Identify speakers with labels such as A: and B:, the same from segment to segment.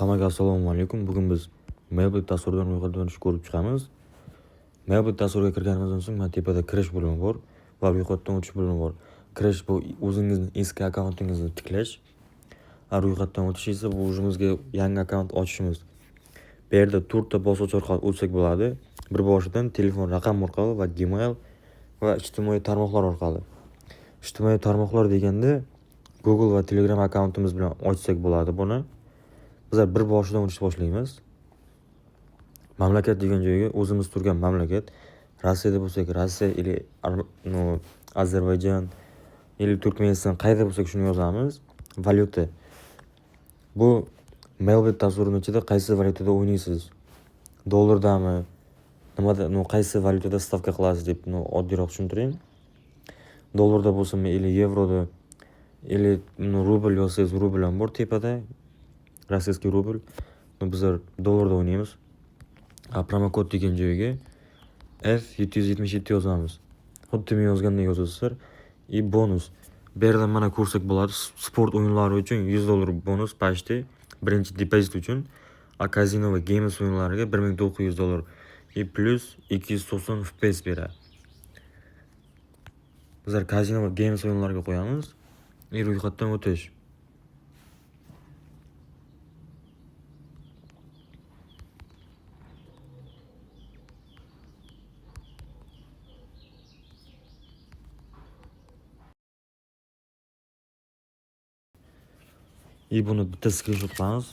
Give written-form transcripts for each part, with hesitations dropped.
A: Hammaga assalomu alaykum. Bugun biz Mailbot dasturidan ro'yxatdan ko'rib chiqamiz. Mailbot dasturiga kirganimizdan so'ng mana tepada kirish bo'limi bor va ro'yxatdan o'tish bo'limi bor. Kirish bu o'zingizning eski akkauntingizni tiklash. Ro'yxatdan o'tish esa bu o'zimizga yangi akkaunt ochishimiz. Bu yerda 4 ta bosqich orqali o'tsak bo'ladi. Bir boshidan telefon raqam orqali va Gmail va ijtimoiy tarmoqlar orqali. Ijtimoiy tarmoqlar deganda Google va Telegram akkauntimiz bilan ochsak bo'ladi buni. Bizlar bir boshidan o'tish boshlaymiz. Mamlakat degan joyga o'zimiz turgan mamlakat, Rossiyada bo'lsak Rossiya ili Ozarbayjon ili Turkmaniston qayerda bo'lsak shuni yozamiz. Valyuta. Bu Mailbot dasturining ichida qaysi valyutada o'ynaysiz? Dollardami? Nimada, qaysi valyutada stavka qilasiz deb oddiyroq tushuntiring. Dollarda bo'lsinmi, ili yevroda, ili rubl yozsangiz rubl ham bor tepada. Rossiyskiy rubl. Bizlar dollarda o'ynaymiz. Promokod degan joyga F777 yozamiz. Xuddi men yozgandek yozasizlar. Bonus. Bu yerdan mana ko'rsak bo'ladi. Sport o'yinlari uchun $100 bonus pashti. Birinchi depozit uchun. Kazino va games o'yinlariga $1900 plus 290 FPS beradi. Bizlar kazino va games o'yinlariga qo'yamiz. Ro'yxatdan o'tish. Buni bitta screenshot qilamiz.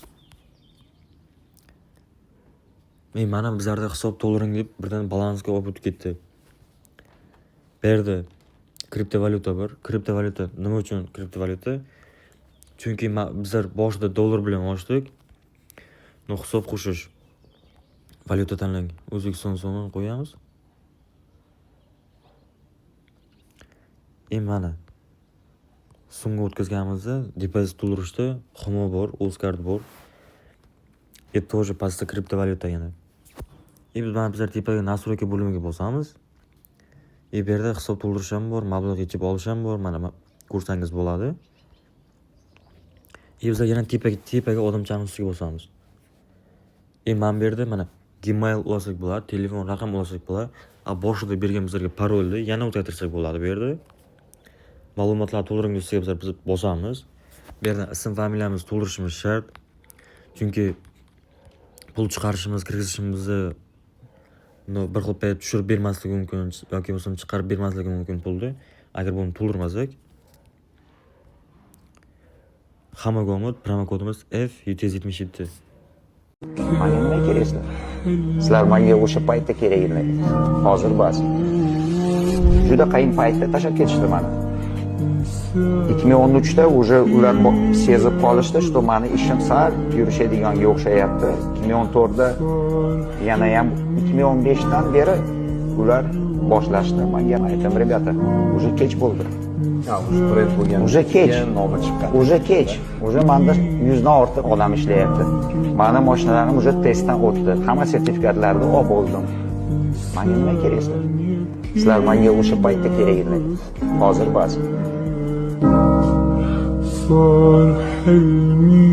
A: Mana bizlarda hisob to'ldiring deb birdan balansga olib o'tib ketdi. Bu yerda kriptovalyuta bor. Kriptovalyuta nima uchun kriptovalyuta? Chunki bizlar boshida dollar bilan ochdik. Hisob qo'shish. Valyuta tanlang. O'zbekiston so'mini qo'yamiz. Mana so'mga o'tkazganimizda depozit to'ldirishda Humo bor, Uzcard bor. Тоже pastda kriptovalyuta yana. Bizlar tepaga nastroyka bo'limiga bosamiz. Bu yerda hisob to'ldirish ham bor, mablag' yechib olish ham bor. Mana ko'rsangiz bo'ladi. Bizlar yana tepaga odamchaning ustiga bosamiz. Mana bu yerda mana Gmail ulasak bo'ladi, telefon raqam ulasak bo'ladi. Boshida bergan bizlarga parolni yana o'tkaztirsak bo'ladi bu yerda. Ma'lumotlar to'ldiring desiga biz bosamiz. Bu yerda ism familiyamizni to'ldirishimiz shart. Chunki pul chiqarishimiz, kirgizishimizni bir xil payt tushirib bermasligi mumkin yoki bo'lmasa chiqarib bermasligi mumkin pulni agar buni to'ldirmasak. Hammaga omad, promokodimiz F777.
B: Menga nima kerak? Sizlar menga o'sha paytda kerak edi. Hozir bas. Juda qiyin paytda tashlab ketishdi meni. 2013da уже ular sezib qolishdi, что meni ishim sal yurishadiganga o'xshayapti. 2014da yana ham 2015dan beri ular boshlashdi. Menga aytdim, rебята, уже kech bo'ldi. Уже kech, navbat chiqqan. Уже kech. Уже menda 100 dan ortiq odam ishlayapti. Meni mashinalarim уже testdan o'tdi. Hamma sertifikatlarni olib oldim. Menga nima kerak? Sizlar menga o'sha paytda kerak edi. Hozir bas.
C: صار حلمي